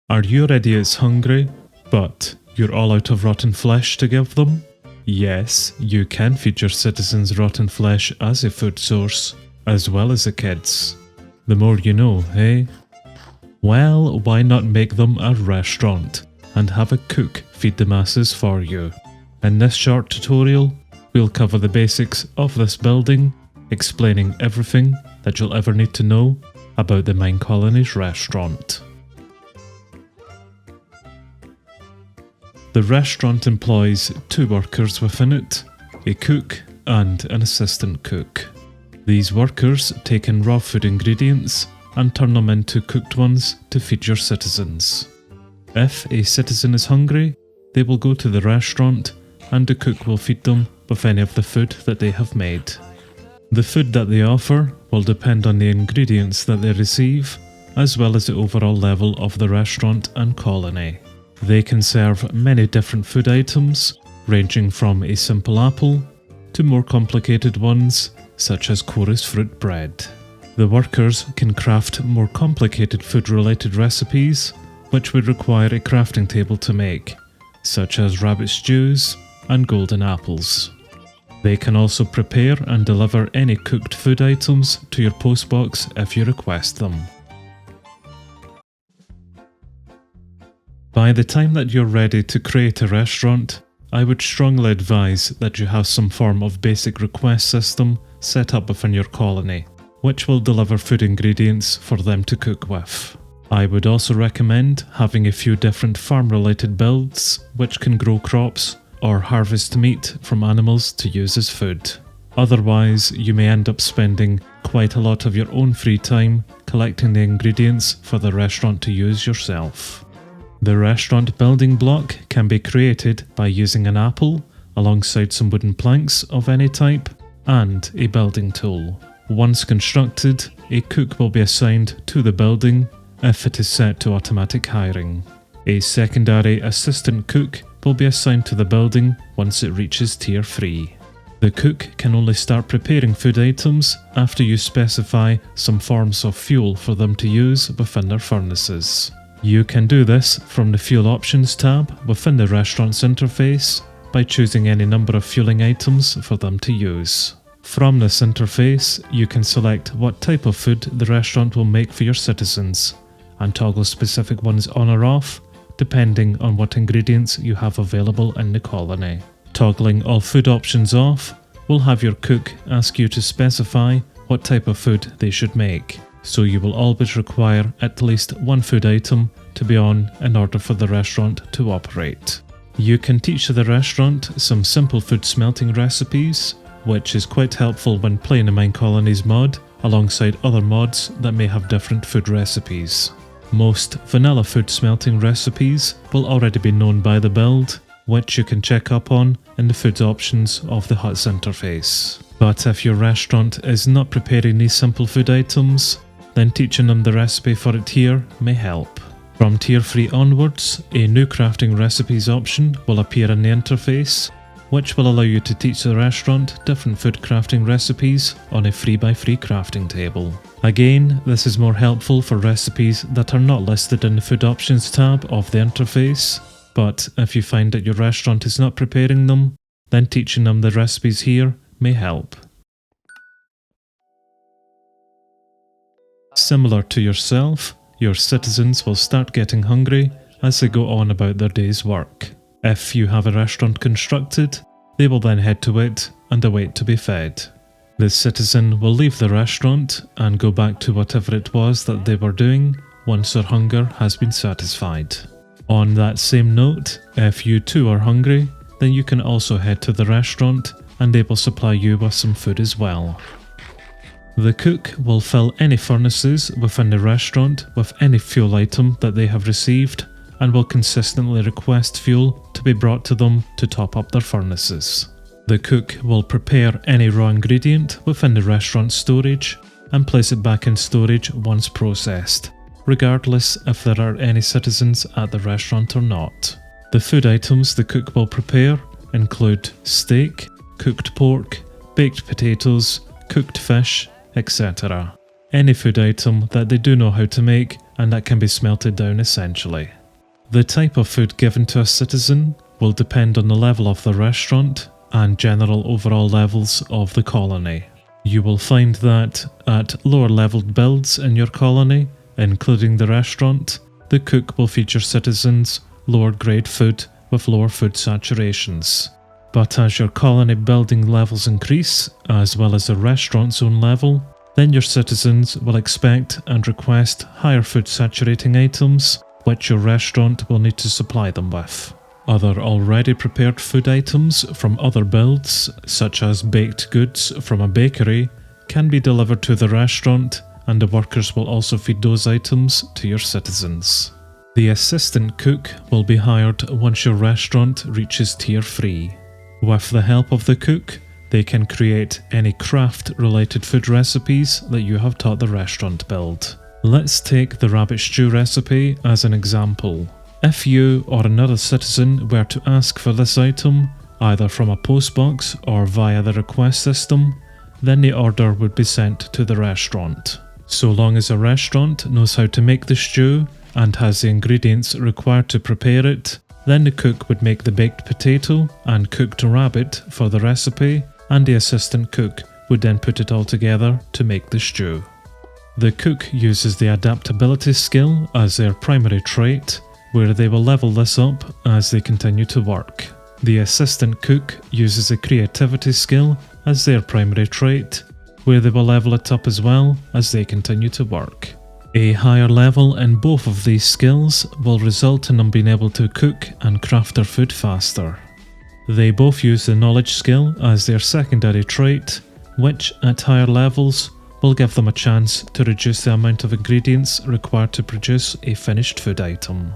Are your idiots hungry, but you're all out of rotten flesh to give them? Yes, you can feed your citizens rotten flesh as a food source, as well as the kids. The more you know, eh? Well, why not make them a restaurant and have a cook feed the masses for you? In this short tutorial, we'll cover the basics of this building, explaining everything that you'll ever need to know about the MineColonies Restaurant. The restaurant employs 2 workers within it, a cook and an assistant cook. These workers take in raw food ingredients and turn them into cooked ones to feed your citizens. If a citizen is hungry, they will go to the restaurant and the cook will feed them with any of the food that they have made. The food that they offer will depend on the ingredients that they receive, as well as the overall level of the restaurant and colony. They can serve many different food items, ranging from a simple apple to more complicated ones, such as chorus fruit bread. The workers can craft more complicated food-related recipes, which would require a crafting table to make, such as rabbit stews and golden apples. They can also prepare and deliver any cooked food items to your postbox if you request them. By the time that you're ready to create a restaurant, I would strongly advise that you have some form of basic request system set up within your colony, which will deliver food ingredients for them to cook with. I would also recommend having a few different farm-related builds which can grow crops or harvest meat from animals to use as food. Otherwise, you may end up spending quite a lot of your own free time collecting the ingredients for the restaurant to use yourself. The restaurant building block can be created by using an apple alongside some wooden planks of any type and a building tool. Once constructed, a cook will be assigned to the building if it is set to automatic hiring. A secondary assistant cook will be assigned to the building once it reaches Tier 3. The cook can only start preparing food items after you specify some forms of fuel for them to use within their furnaces. You can do this from the Fuel Options tab within the restaurant's interface by choosing any number of fueling items for them to use. From this interface, you can select what type of food the restaurant will make for your citizens and toggle specific ones on or off depending on what ingredients you have available in the colony. Toggling all food options off will have your cook ask you to specify what type of food they should make, so you will always require at least one food item to be on in order for the restaurant to operate. You can teach the restaurant some simple food smelting recipes, which is quite helpful when playing a MineColonies mod alongside other mods that may have different food recipes. Most vanilla food smelting recipes will already be known by the build, which you can check up on in the food options of the HUT's interface. But if your restaurant is not preparing these simple food items, then teaching them the recipe for it here may help. From Tier 3 onwards, a new crafting recipes option will appear in the interface, which will allow you to teach the restaurant different food crafting recipes on a 3x3 crafting table. Again, this is more helpful for recipes that are not listed in the Food Options tab of the interface, but if you find that your restaurant is not preparing them, then teaching them the recipes here may help. Similar to yourself, your citizens will start getting hungry as they go on about their day's work. If you have a restaurant constructed, they will then head to it and await to be fed. The citizen will leave the restaurant and go back to whatever it was that they were doing once their hunger has been satisfied. On that same note, if you too are hungry, then you can also head to the restaurant and they will supply you with some food as well. The cook will fill any furnaces within the restaurant with any fuel item that they have received and will consistently request fuel to be brought to them to top up their furnaces. The cook will prepare any raw ingredient within the restaurant storage and place it back in storage once processed, regardless if there are any citizens at the restaurant or not. The food items the cook will prepare include steak, cooked pork, baked potatoes, cooked fish, etc. any food item that they do know how to make and that can be smelted down essentially. The type of food given to a citizen will depend on the level of the restaurant and general overall levels of the colony. You will find that at lower leveled builds in your colony, including the restaurant, the cook will feed your citizens lower grade food with lower food saturations. But as your colony building levels increase, as well as the restaurant zone level, then your citizens will expect and request higher food saturating items, which your restaurant will need to supply them with. Other already prepared food items from other builds, such as baked goods from a bakery, can be delivered to the restaurant, and the workers will also feed those items to your citizens. The assistant cook will be hired once your restaurant reaches Tier 3. With the help of the cook, they can create any craft-related food recipes that you have taught the restaurant build. Let's take the rabbit stew recipe as an example. If you or another citizen were to ask for this item, either from a postbox or via the request system, then the order would be sent to the restaurant. So long as a restaurant knows how to make the stew and has the ingredients required to prepare it, then the cook would make the baked potato and cooked rabbit for the recipe, and the assistant cook would then put it all together to make the stew. The cook uses the adaptability skill as their primary trait, where they will level this up as they continue to work. The assistant cook uses the creativity skill as their primary trait, where they will level it up as well as they continue to work. A higher level in both of these skills will result in them being able to cook and craft their food faster. They both use the knowledge skill as their secondary trait, which at higher levels will give them a chance to reduce the amount of ingredients required to produce a finished food item.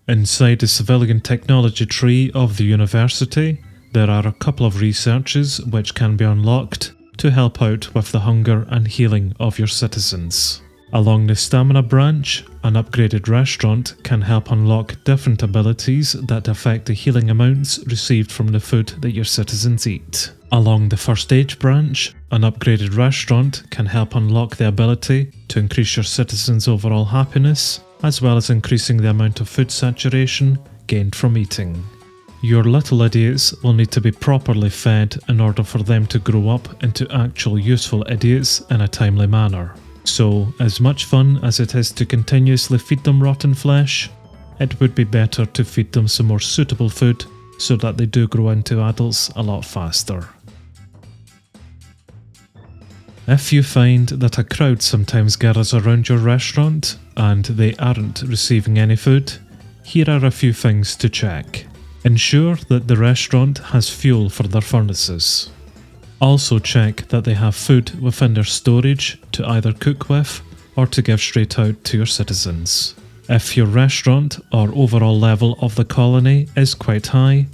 Inside the civilian technology tree of the university, there are a couple of researches which can be unlocked to help out with the hunger and healing of your citizens. Along the stamina branch, an upgraded restaurant can help unlock different abilities that affect the healing amounts received from the food that your citizens eat. Along the first aid branch, an upgraded restaurant can help unlock the ability to increase your citizens' overall happiness, as well as increasing the amount of food saturation gained from eating. Your little idiots will need to be properly fed in order for them to grow up into actual useful idiots in a timely manner. So, as much fun as it is to continuously feed them rotten flesh, it would be better to feed them some more suitable food so that they do grow into adults a lot faster. If you find that a crowd sometimes gathers around your restaurant and they aren't receiving any food, here are a few things to check. Ensure that the restaurant has fuel for their furnaces. Also check that they have food within their storage to either cook with or to give straight out to your citizens. If your restaurant or overall level of the colony is quite high,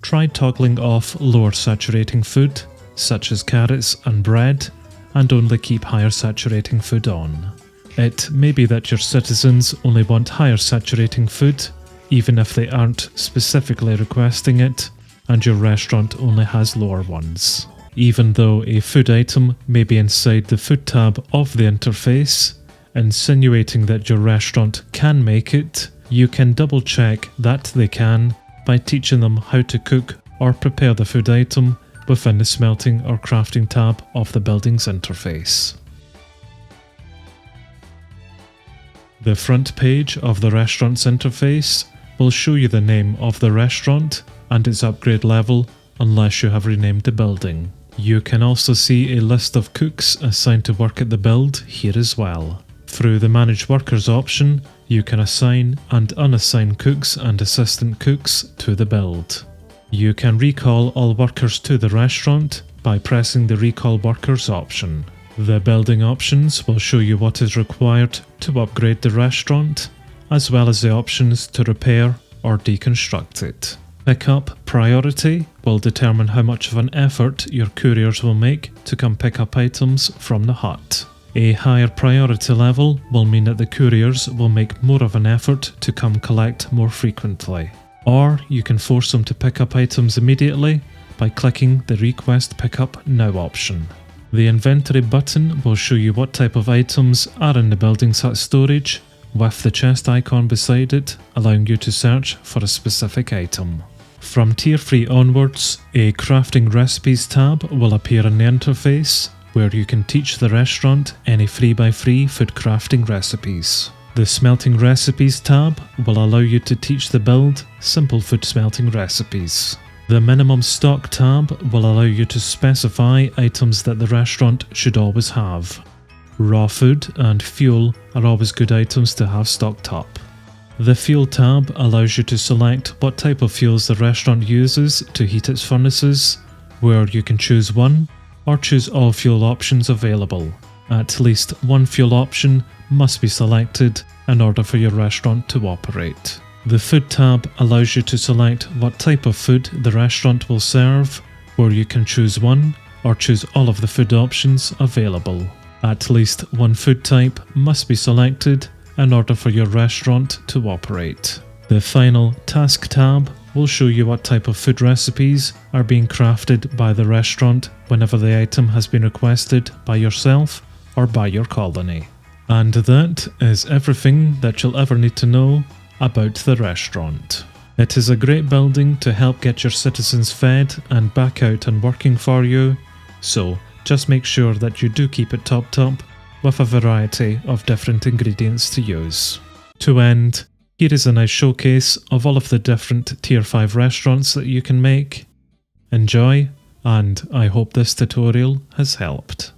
try toggling off lower saturating food, such as carrots and bread, and only keep higher saturating food on. It may be that your citizens only want higher saturating food, even if they aren't specifically requesting it, and your restaurant only has lower ones. Even though a food item may be inside the food tab of the interface, insinuating that your restaurant can make it, you can double check that they can by teaching them how to cook or prepare the food item within the smelting or crafting tab of the building's interface. The front page of the restaurant's interface will show you the name of the restaurant and its upgrade level unless you have renamed the building. You can also see a list of cooks assigned to work at the build here as well. Through the Manage Workers option, you can assign and unassign cooks and assistant cooks to the build. You can recall all workers to the restaurant by pressing the Recall Workers option. The building options will show you what is required to upgrade the restaurant, as well as the options to repair or deconstruct it. Pickup priority will determine how much of an effort your couriers will make to come pick up items from the hut. A higher priority level will mean that the couriers will make more of an effort to come collect more frequently. Or you can force them to pick up items immediately by clicking the Request Pickup Now option. The inventory button will show you what type of items are in the building's hut storage, with the chest icon beside it allowing you to search for a specific item. From Tier 3 onwards, a Crafting Recipes tab will appear in the interface, where you can teach the restaurant any 3x3 food crafting recipes. The Smelting Recipes tab will allow you to teach the build simple food smelting recipes. The Minimum Stock tab will allow you to specify items that the restaurant should always have. Raw food and fuel are always good items to have stocked up. The Fuel tab allows you to select what type of fuels the restaurant uses to heat its furnaces, where you can choose one or choose all fuel options available. At least one fuel option must be selected in order for your restaurant to operate. The Food tab allows you to select what type of food the restaurant will serve, where you can choose one or choose all of the food options available. At least one food type must be selected in order for your restaurant to operate. The final Task tab will show you what type of food recipes are being crafted by the restaurant whenever the item has been requested by yourself or by your colony. And that is everything that you'll ever need to know about the restaurant. It is a great building to help get your citizens fed and back out and working for you, so just make sure that you do keep it topped up with a variety of different ingredients to use. To end, here is a nice showcase of all of the different Tier 5 restaurants that you can make. Enjoy, and I hope this tutorial has helped.